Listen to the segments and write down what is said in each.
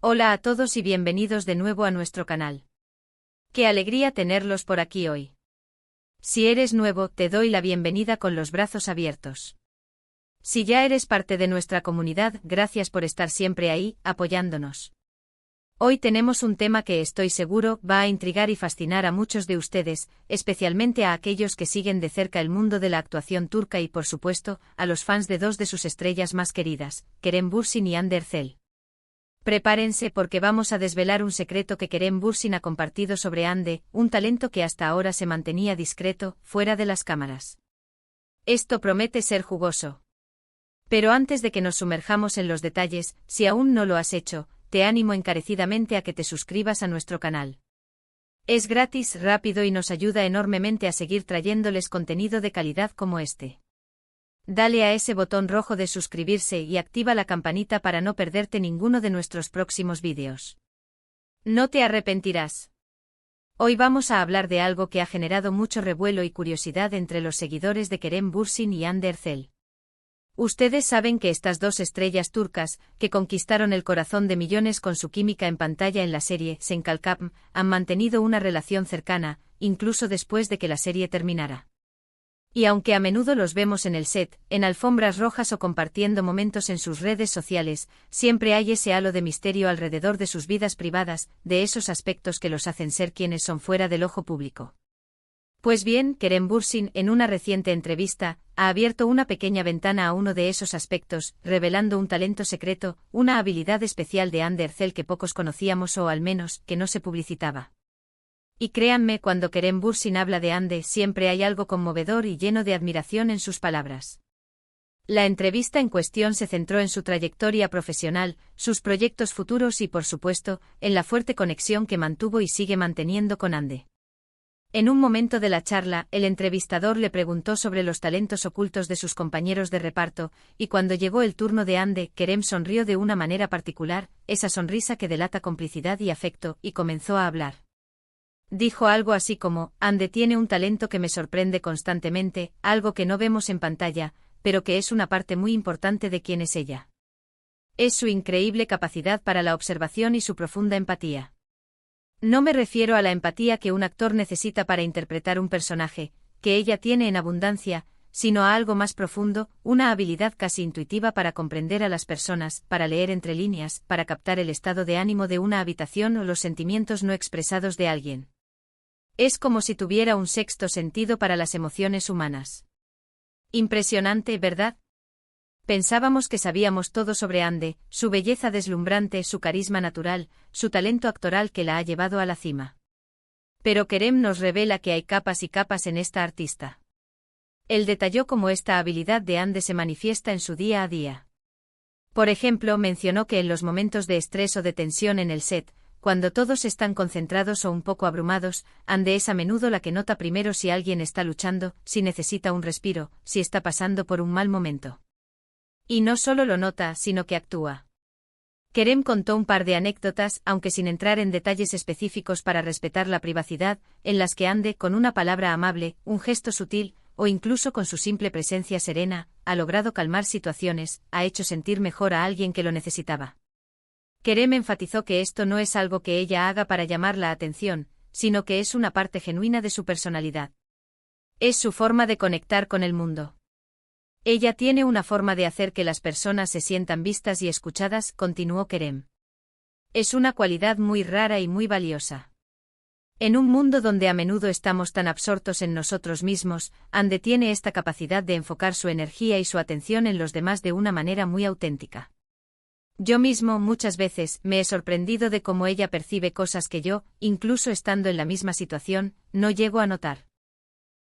Hola a todos y bienvenidos de nuevo a nuestro canal. Qué alegría tenerlos por aquí hoy. Si eres nuevo, te doy la bienvenida con los brazos abiertos. Si ya eres parte de nuestra comunidad, gracias por estar siempre ahí, apoyándonos. Hoy tenemos un tema que estoy seguro va a intrigar y fascinar a muchos de ustedes, especialmente a aquellos que siguen de cerca el mundo de la actuación turca y por supuesto, a los fans de dos de sus estrellas más queridas, Kerem Bürsin y Hande Erçel. Prepárense porque vamos a desvelar un secreto que Kerem Bürsin ha compartido sobre Hande, un talento que hasta ahora se mantenía discreto, fuera de las cámaras. Esto promete ser jugoso. Pero antes de que nos sumerjamos en los detalles, si aún no lo has hecho, te animo encarecidamente a que te suscribas a nuestro canal. Es gratis, rápido y nos ayuda enormemente a seguir trayéndoles contenido de calidad como este. Dale a ese botón rojo de suscribirse y activa la campanita para no perderte ninguno de nuestros próximos vídeos. No te arrepentirás. Hoy vamos a hablar de algo que ha generado mucho revuelo y curiosidad entre los seguidores de Kerem Bürsin y Hande Erçel. Ustedes saben que estas dos estrellas turcas, que conquistaron el corazón de millones con su química en pantalla en la serie Senkalkam, han mantenido una relación cercana, incluso después de que la serie terminara. Y aunque a menudo los vemos en el set, en alfombras rojas o compartiendo momentos en sus redes sociales, siempre hay ese halo de misterio alrededor de sus vidas privadas, de esos aspectos que los hacen ser quienes son fuera del ojo público. Pues bien, Kerem Bürsin, en una reciente entrevista, ha abierto una pequeña ventana a uno de esos aspectos, revelando un talento secreto, una habilidad especial de Hande Erçel que pocos conocíamos o al menos, que no se publicitaba. Y créanme, cuando Kerem Bürsin habla de Hande, siempre hay algo conmovedor y lleno de admiración en sus palabras. La entrevista en cuestión se centró en su trayectoria profesional, sus proyectos futuros y por supuesto, en la fuerte conexión que mantuvo y sigue manteniendo con Hande. En un momento de la charla, el entrevistador le preguntó sobre los talentos ocultos de sus compañeros de reparto, y cuando llegó el turno de Hande, Kerem sonrió de una manera particular, esa sonrisa que delata complicidad y afecto, y comenzó a hablar. Dijo algo así como: Hande tiene un talento que me sorprende constantemente, algo que no vemos en pantalla, pero que es una parte muy importante de quién es ella. Es su increíble capacidad para la observación y su profunda empatía. No me refiero a la empatía que un actor necesita para interpretar un personaje, que ella tiene en abundancia, sino a algo más profundo, una habilidad casi intuitiva para comprender a las personas, para leer entre líneas, para captar el estado de ánimo de una habitación o los sentimientos no expresados de alguien. Es como si tuviera un sexto sentido para las emociones humanas. Impresionante, ¿verdad? Pensábamos que sabíamos todo sobre Hande, su belleza deslumbrante, su carisma natural, su talento actoral que la ha llevado a la cima. Pero Kerem nos revela que hay capas y capas en esta artista. Él detalló cómo esta habilidad de Hande se manifiesta en su día a día. Por ejemplo, mencionó que en los momentos de estrés o de tensión en el set, cuando todos están concentrados o un poco abrumados, Hande es a menudo la que nota primero si alguien está luchando, si necesita un respiro, si está pasando por un mal momento. Y no solo lo nota, sino que actúa. Kerem contó un par de anécdotas, aunque sin entrar en detalles específicos para respetar la privacidad, en las que Hande, con una palabra amable, un gesto sutil, o incluso con su simple presencia serena, ha logrado calmar situaciones, ha hecho sentir mejor a alguien que lo necesitaba. Kerem enfatizó que esto no es algo que ella haga para llamar la atención, sino que es una parte genuina de su personalidad. Es su forma de conectar con el mundo. Ella tiene una forma de hacer que las personas se sientan vistas y escuchadas, continuó Kerem. Es una cualidad muy rara y muy valiosa. En un mundo donde a menudo estamos tan absortos en nosotros mismos, Hande tiene esta capacidad de enfocar su energía y su atención en los demás de una manera muy auténtica. Yo mismo, muchas veces, me he sorprendido de cómo ella percibe cosas que yo, incluso estando en la misma situación, no llego a notar.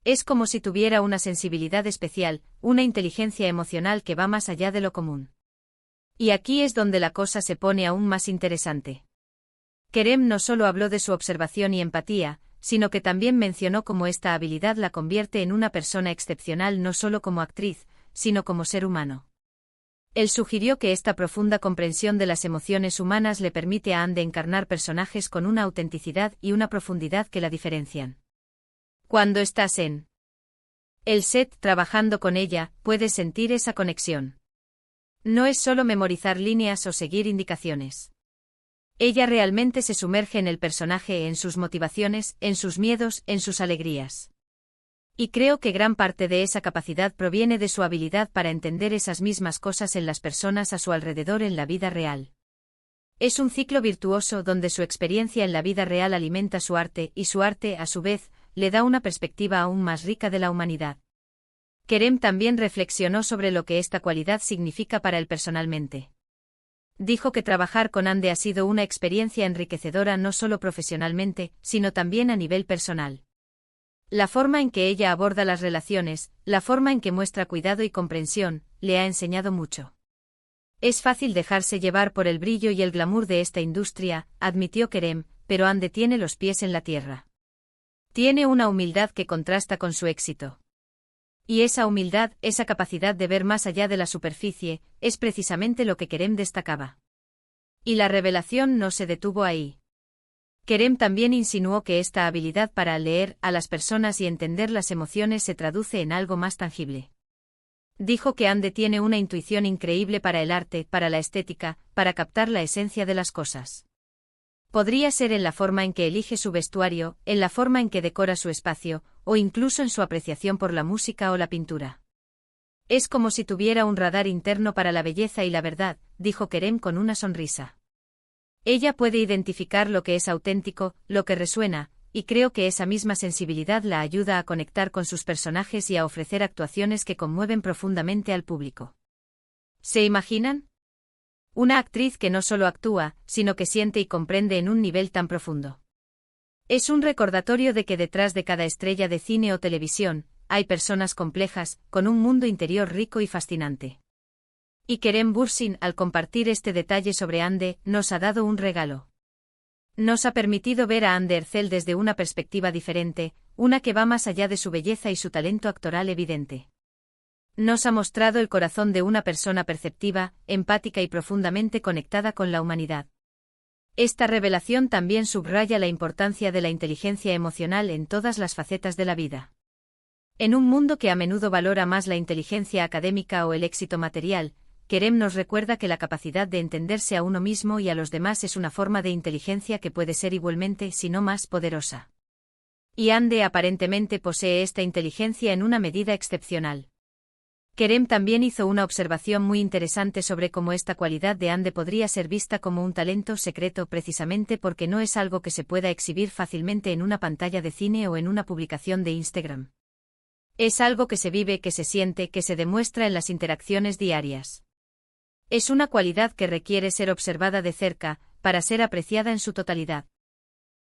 Es como si tuviera una sensibilidad especial, una inteligencia emocional que va más allá de lo común. Y aquí es donde la cosa se pone aún más interesante. Kerem no solo habló de su observación y empatía, sino que también mencionó cómo esta habilidad la convierte en una persona excepcional no solo como actriz, sino como ser humano. Él sugirió que esta profunda comprensión de las emociones humanas le permite a Hande encarnar personajes con una autenticidad y una profundidad que la diferencian. Cuando estás en el set trabajando con ella, puedes sentir esa conexión. No es solo memorizar líneas o seguir indicaciones. Ella realmente se sumerge en el personaje, en sus motivaciones, en sus miedos, en sus alegrías. Y creo que gran parte de esa capacidad proviene de su habilidad para entender esas mismas cosas en las personas a su alrededor en la vida real. Es un ciclo virtuoso donde su experiencia en la vida real alimenta su arte y su arte, a su vez, le da una perspectiva aún más rica de la humanidad. Kerem también reflexionó sobre lo que esta cualidad significa para él personalmente. Dijo que trabajar con Ande ha sido una experiencia enriquecedora no solo profesionalmente, sino también a nivel personal. La forma en que ella aborda las relaciones, la forma en que muestra cuidado y comprensión, le ha enseñado mucho. Es fácil dejarse llevar por el brillo y el glamour de esta industria, admitió Kerem, pero Ande tiene los pies en la tierra. Tiene una humildad que contrasta con su éxito. Y esa humildad, esa capacidad de ver más allá de la superficie, es precisamente lo que Kerem destacaba. Y la revelación no se detuvo ahí. Kerem también insinuó que esta habilidad para leer a las personas y entender las emociones se traduce en algo más tangible. Dijo que Ande tiene una intuición increíble para el arte, para la estética, para captar la esencia de las cosas. Podría ser en la forma en que elige su vestuario, en la forma en que decora su espacio, o incluso en su apreciación por la música o la pintura. Es como si tuviera un radar interno para la belleza y la verdad, dijo Kerem con una sonrisa. Ella puede identificar lo que es auténtico, lo que resuena, y creo que esa misma sensibilidad la ayuda a conectar con sus personajes y a ofrecer actuaciones que conmueven profundamente al público. ¿Se imaginan? Una actriz que no solo actúa, sino que siente y comprende en un nivel tan profundo. Es un recordatorio de que detrás de cada estrella de cine o televisión, hay personas complejas, con un mundo interior rico y fascinante. Y Kerem Bürsin, al compartir este detalle sobre Ande, nos ha dado un regalo. Nos ha permitido ver a Ande Erçel desde una perspectiva diferente, una que va más allá de su belleza y su talento actoral evidente. Nos ha mostrado el corazón de una persona perceptiva, empática y profundamente conectada con la humanidad. Esta revelación también subraya la importancia de la inteligencia emocional en todas las facetas de la vida. En un mundo que a menudo valora más la inteligencia académica o el éxito material, Kerem nos recuerda que la capacidad de entenderse a uno mismo y a los demás es una forma de inteligencia que puede ser igualmente, si no más, poderosa. Y Ande aparentemente posee esta inteligencia en una medida excepcional. Kerem también hizo una observación muy interesante sobre cómo esta cualidad de Ande podría ser vista como un talento secreto precisamente porque no es algo que se pueda exhibir fácilmente en una pantalla de cine o en una publicación de Instagram. Es algo que se vive, que se siente, que se demuestra en las interacciones diarias. Es una cualidad que requiere ser observada de cerca, para ser apreciada en su totalidad.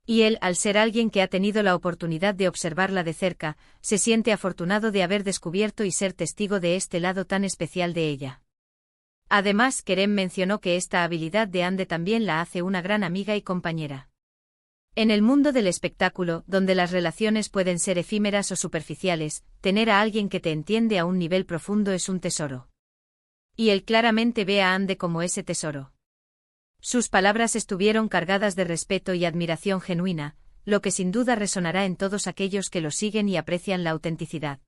Y él, al ser alguien que ha tenido la oportunidad de observarla de cerca, se siente afortunado de haber descubierto y ser testigo de este lado tan especial de ella. Además, Kerem mencionó que esta habilidad de Ande también la hace una gran amiga y compañera. En el mundo del espectáculo, donde las relaciones pueden ser efímeras o superficiales, tener a alguien que te entiende a un nivel profundo es un tesoro. Y él claramente ve a Ande como ese tesoro. Sus palabras estuvieron cargadas de respeto y admiración genuina, lo que sin duda resonará en todos aquellos que lo siguen y aprecian la autenticidad.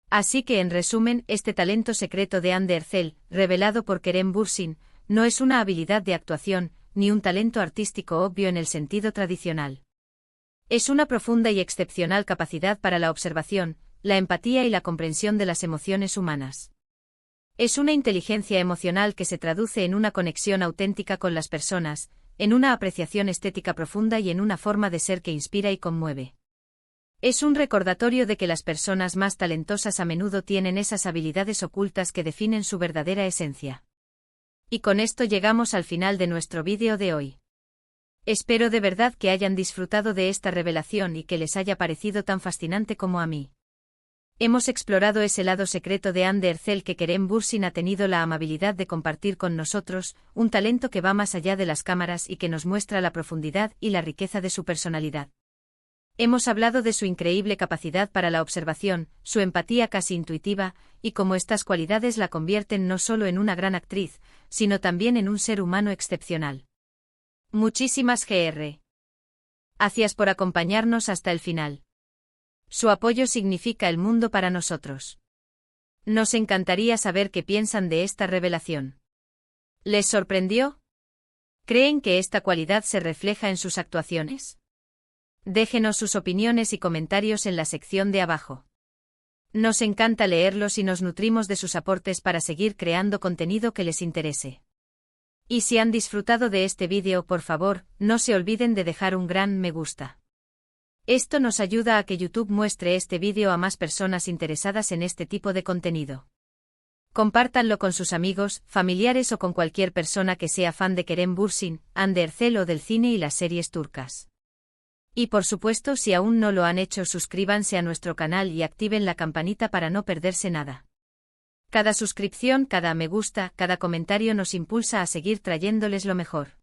Así que en resumen, este talento secreto de Ande Erçel, revelado por Kerem Bürsin, no es una habilidad de actuación, ni un talento artístico obvio en el sentido tradicional. Es una profunda y excepcional capacidad para la observación, la empatía y la comprensión de las emociones humanas. Es una inteligencia emocional que se traduce en una conexión auténtica con las personas, en una apreciación estética profunda y en una forma de ser que inspira y conmueve. Es un recordatorio de que las personas más talentosas a menudo tienen esas habilidades ocultas que definen su verdadera esencia. Y con esto llegamos al final de nuestro vídeo de hoy. Espero de verdad que hayan disfrutado de esta revelación y que les haya parecido tan fascinante como a mí. Hemos explorado ese lado secreto de Ande Erçel que Kerem Bürsin ha tenido la amabilidad de compartir con nosotros, un talento que va más allá de las cámaras y que nos muestra la profundidad y la riqueza de su personalidad. Hemos hablado de su increíble capacidad para la observación, su empatía casi intuitiva, y cómo estas cualidades la convierten no solo en una gran actriz, sino también en un ser humano excepcional. Muchísimas gracias por acompañarnos hasta el final. Su apoyo significa el mundo para nosotros. Nos encantaría saber qué piensan de esta revelación. ¿Les sorprendió? ¿Creen que esta cualidad se refleja en sus actuaciones? Déjenos sus opiniones y comentarios en la sección de abajo. Nos encanta leerlos y nos nutrimos de sus aportes para seguir creando contenido que les interese. Y si han disfrutado de este vídeo, por favor, no se olviden de dejar un gran me gusta. Esto nos ayuda a que YouTube muestre este vídeo a más personas interesadas en este tipo de contenido. Compártanlo con sus amigos, familiares o con cualquier persona que sea fan de Kerem Bürsin, Hande Erçel o del cine y las series turcas. Y por supuesto, si aún no lo han hecho, suscríbanse a nuestro canal y activen la campanita para no perderse nada. Cada suscripción, cada me gusta, cada comentario nos impulsa a seguir trayéndoles lo mejor.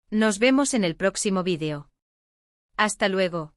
Nos vemos en el próximo vídeo. Hasta luego.